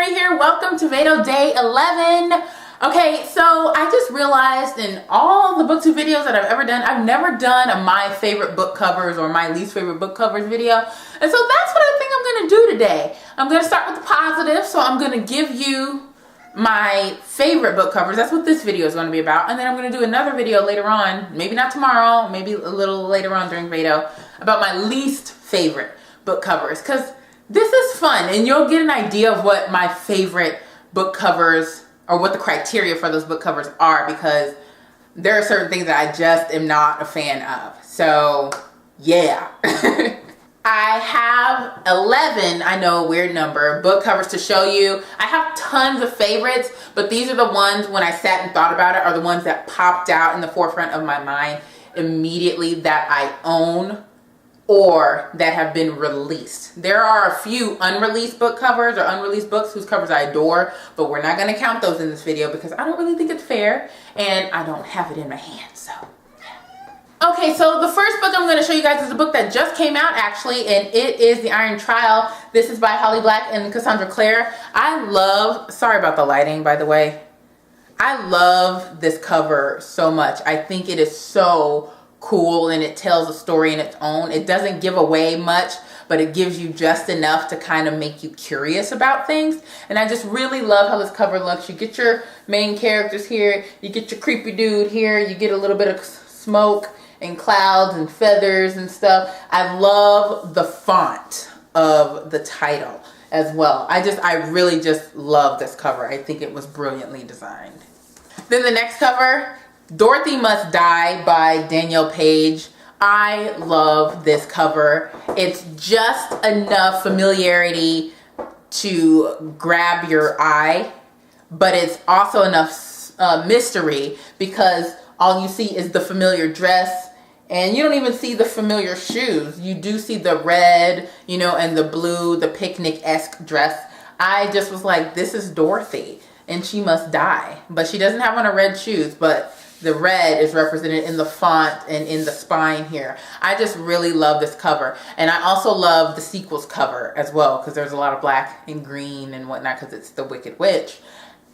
Mary here. Welcome to VEDO Day 11. Okay, so I just realized in all the booktube videos that I've ever done, I've never done a my favorite book covers or my least favorite book covers video. And so that's what I think I'm going to do today. I'm going to start with the positive. So I'm going to give you my favorite book covers. That's what this video is going to be about. And then I'm going to do another video later on, maybe not tomorrow, maybe a little later on during VEDO, about my least favorite book covers. Because this is fun and you'll get an idea of what my favorite book covers or what the criteria for those book covers are, because there are certain things that I just am not a fan of. So yeah. I have 11, I know, a weird number, book covers to show you. I have tons of favorites, but these are the ones when I sat and thought about it are the ones that popped out in the forefront of my mind immediately that I own or that have been released. There are a few unreleased book covers or unreleased books whose covers I adore, but we're not going to count those in this video because I don't really think it's fair and I don't have it in my hand, so yeah. Okay, so the first book I'm going to show you guys is a book that just came out actually, and it is The Iron Trial. This is by Holly Black and Cassandra Clare. I love, sorry about the lighting by the way, I love this cover so much. I think it is so cool and it tells a story in its own. It doesn't give away much, but it gives you just enough to kind of make you curious about things. And I just really love how this cover looks. You get your main characters here, you get your creepy dude here, you get a little bit of smoke and clouds and feathers and stuff. I love the font of the title as well. I really just love this cover. I think it was brilliantly designed. Then the next cover, Dorothy Must Die by Danielle Page. I love this cover. It's just enough familiarity to grab your eye, but it's also enough mystery because all you see is the familiar dress and you don't even see the familiar shoes. You do see the red, you know, and the blue, the picnic-esque dress. I just was like, this is Dorothy and she must die. But she doesn't have on her red shoes, but the red is represented in the font and in the spine here. I just really love this cover. And I also love the sequels cover as well because there's a lot of black and green and whatnot because it's the Wicked Witch.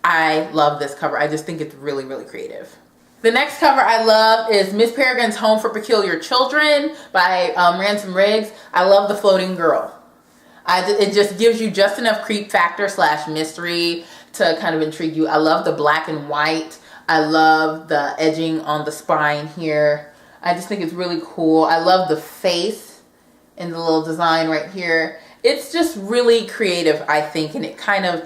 I love this cover. I just think it's really, really creative. The next cover I love is Miss Peregrine's Home for Peculiar Children by Ransom Riggs. I love the floating girl. It just gives you just enough creep factor / mystery to kind of intrigue you. I love the black and white. I love the edging on the spine here. I just think it's really cool. I love the face and the little design right here. It's just really creative, I think, and it kind of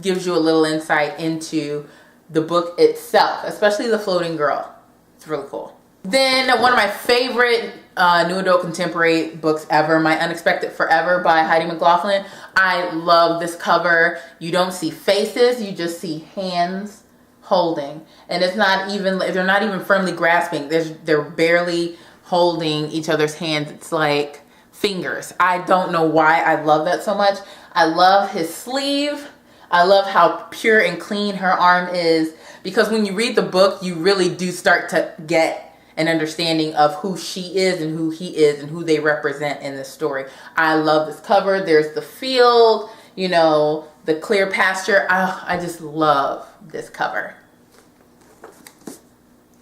gives you a little insight into the book itself, especially the floating girl. It's really cool. Then one of my favorite new adult contemporary books ever, My Unexpected Forever by Heidi McLaughlin. I love this cover. You don't see faces, you just see hands holding, and it's not even, they're not even firmly grasping. They're barely holding each other's hands. It's like fingers. I don't know why I love that so much. I love his sleeve. I love how pure and clean her arm is, because when you read the book you really do start to get an understanding of who she is and who he is and who they represent in this story. I love this cover. There's the field, you know, the clear pasture. I just love this cover.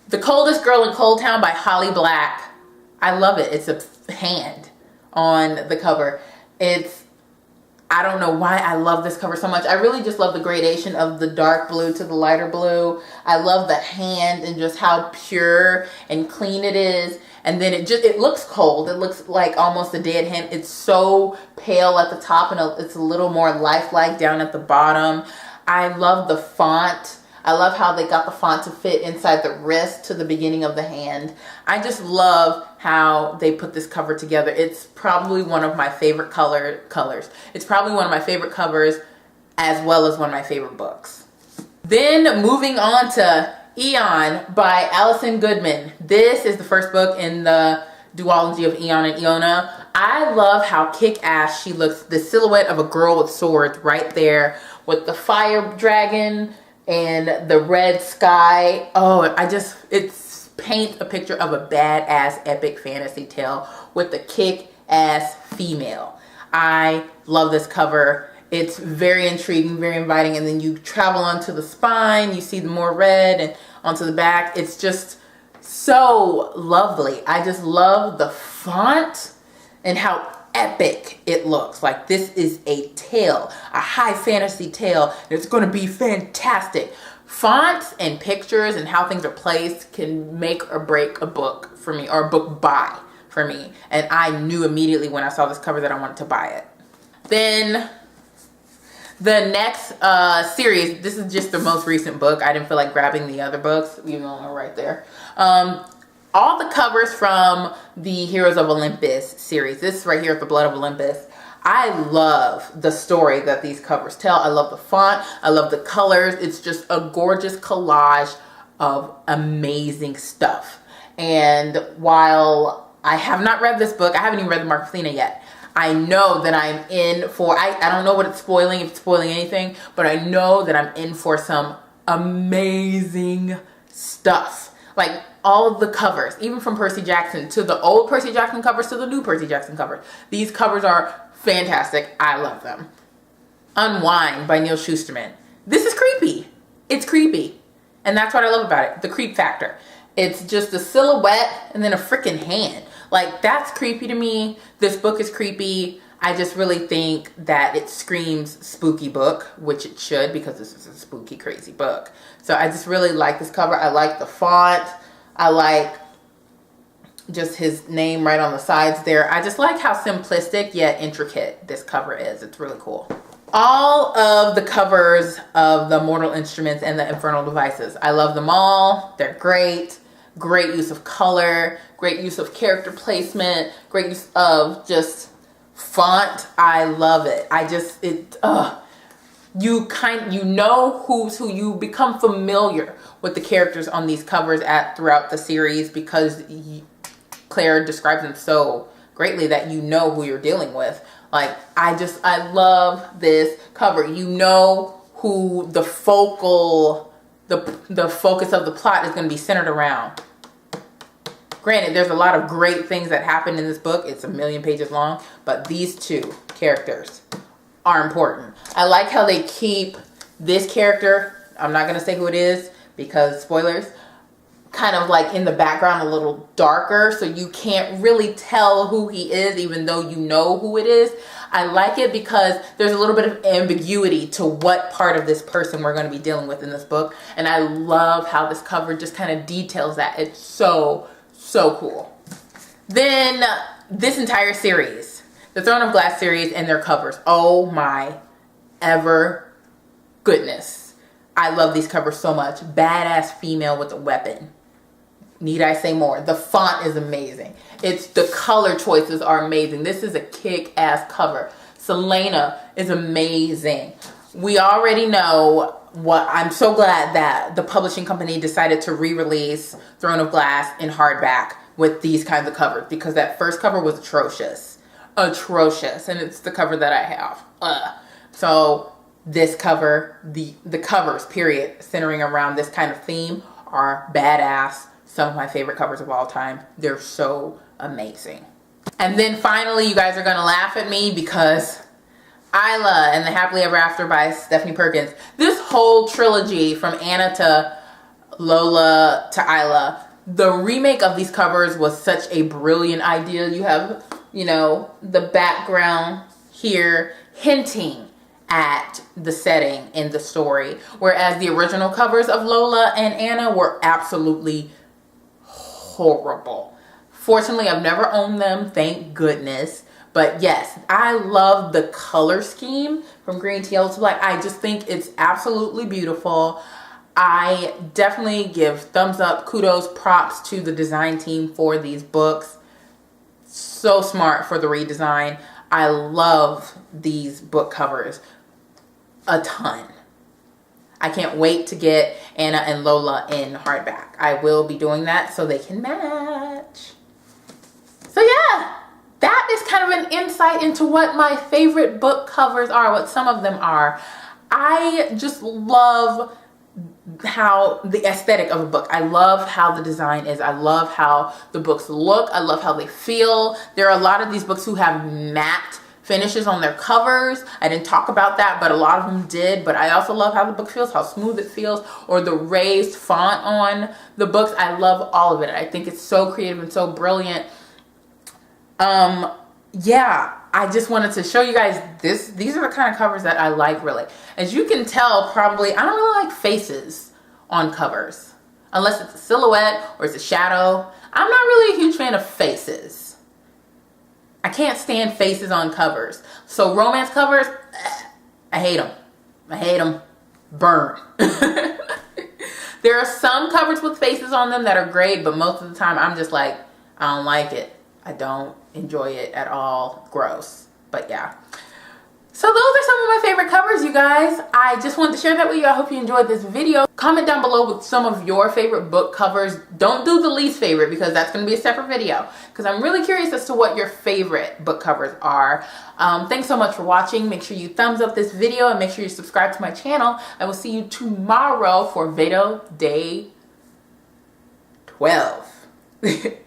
The Coldest Girl in Cold Town by Holly Black. I love it. It's a hand on the cover. I don't know why I love this cover so much. I really just love the gradation of the dark blue to the lighter blue. I love the hand and just how pure and clean it is. And then it looks cold. It looks like almost a dead hand. It's so pale at the top and it's a little more lifelike down at the bottom. I love the font. I love how they got the font to fit inside the wrist to the beginning of the hand. I just love how they put this cover together. It's probably one of my favorite colors. It's probably one of my favorite covers as well as one of my favorite books. Then moving on to Eon by Allison Goodman. This is the first book in the duology of Eon and Iona. I love how kick-ass she looks. The silhouette of a girl with swords right there with the fire dragon and the red sky. Oh, it's paint a picture of a badass epic fantasy tale with a kick-ass female. I love this cover. It's very intriguing, very inviting. And then you travel onto the spine, you see the more red, and onto the back. It's just so lovely. I just love the font and how epic it looks. Like, this is a tale, a high fantasy tale. It's going to be fantastic. Fonts and pictures and how things are placed can make or break a book for me, or a book buy for me. And I knew immediately when I saw this cover that I wanted to buy it. Then the next series, this is just the most recent book. I didn't feel like grabbing the other books, even though they're right there. All the covers from the Heroes of Olympus series. This right here is The Blood of Olympus. I love the story that these covers tell. I love the font. I love the colors. It's just a gorgeous collage of amazing stuff. And while I have not read this book, I haven't even read the Mark of Athena yet. I know that I'm in for, I don't know what it's spoiling, if it's spoiling anything, but I know that I'm in for some amazing stuff. Like, all of the covers, even from Percy Jackson, to the old Percy Jackson covers to the new Percy Jackson covers. These covers are fantastic. I love them. Unwind by Neil Shusterman. This is creepy. It's creepy. And that's what I love about it. The creep factor. It's just a silhouette and then a freaking hand. Like, that's creepy to me. This book is creepy. I just really think that it screams spooky book, which it should, because this is a spooky, crazy book. So I just really like this cover. I like the font. I like just his name right on the sides there. I just like how simplistic yet intricate this cover is. It's really cool. All of the covers of the Mortal Instruments and the Infernal Devices, I love them all. They're great. Great use of color, great use of character placement, great use of just font. I love it. You know who's who. You become familiar with the characters on these covers throughout the series, because Claire describes them so greatly that you know who you're dealing with. Like, I love this cover. You know who the the focus of the plot is going to be centered around. Granted, there's a lot of great things that happen in this book. It's 1,000,000 pages long, but these two characters are important. I like how they keep this character, I'm not going to say who it is because spoilers, kind of like in the background a little darker, so you can't really tell who he is even though you know who it is. I like it because there's a little bit of ambiguity to what part of this person we're going to be dealing with in this book, and I love how this cover just kind of details that. It's so cool. Then this entire series, the Throne of Glass series and their covers, oh my ever goodness. I love these covers so much. Badass female with a weapon. Need I say more? The font is amazing. The color choices are amazing. This is a kick-ass cover. Selena is amazing. We already know I'm so glad that the publishing company decided to re-release Throne of Glass in hardback with these kinds of covers, because that first cover was atrocious. Atrocious. And it's the cover that I have. So this cover, the covers, period, centering around this kind of theme are badass. Some of my favorite covers of all time. They're so amazing. And then finally, you guys are going to laugh at me because Isla and the Happily Ever After by Stephanie Perkins. This whole trilogy from Anna to Lola to Isla, the remake of these covers was such a brilliant idea. You have, the background here hinting at the setting in the story, whereas the original covers of Lola and Anna were absolutely horrible. Fortunately, I've never owned them, thank goodness. But yes, I love the color scheme from green to yellow to black. I just think it's absolutely beautiful. I definitely give thumbs up, kudos, props to the design team for these books. So smart for the redesign. I love these book covers a ton. I can't wait to get Anna and Lola in hardback. I will be doing that so they can match. So yeah, that is kind of an insight into what my favorite book covers are, what some of them are. I just love how the aesthetic of a book. I love how the design is. I love how the books look. I love how they feel. There are a lot of these books who have matte finishes on their covers. I didn't talk about that, but a lot of them did. But I also love how the book feels, how smooth it feels, or the raised font on the books. I love all of it. I think it's so creative and so brilliant. Yeah, I just wanted to show you guys these are the kind of covers that I like, really. As you can tell, probably, I don't really like faces on covers. Unless it's a silhouette or it's a shadow. I'm not really a huge fan of faces. I can't stand faces on covers. So romance covers, I hate them. I hate them. Burn. There are some covers with faces on them that are great, but most of the time I'm just like, I don't like it. I don't enjoy it at all. Gross. But yeah. So those are some of my favorite covers, you guys. I just wanted to share that with you. I hope you enjoyed this video. Comment down below with some of your favorite book covers. Don't do the least favorite because that's going to be a separate video. Because I'm really curious as to what your favorite book covers are. Thanks so much for watching. Make sure you thumbs up this video and make sure you subscribe to my channel. I will see you tomorrow for VEDO Day 12.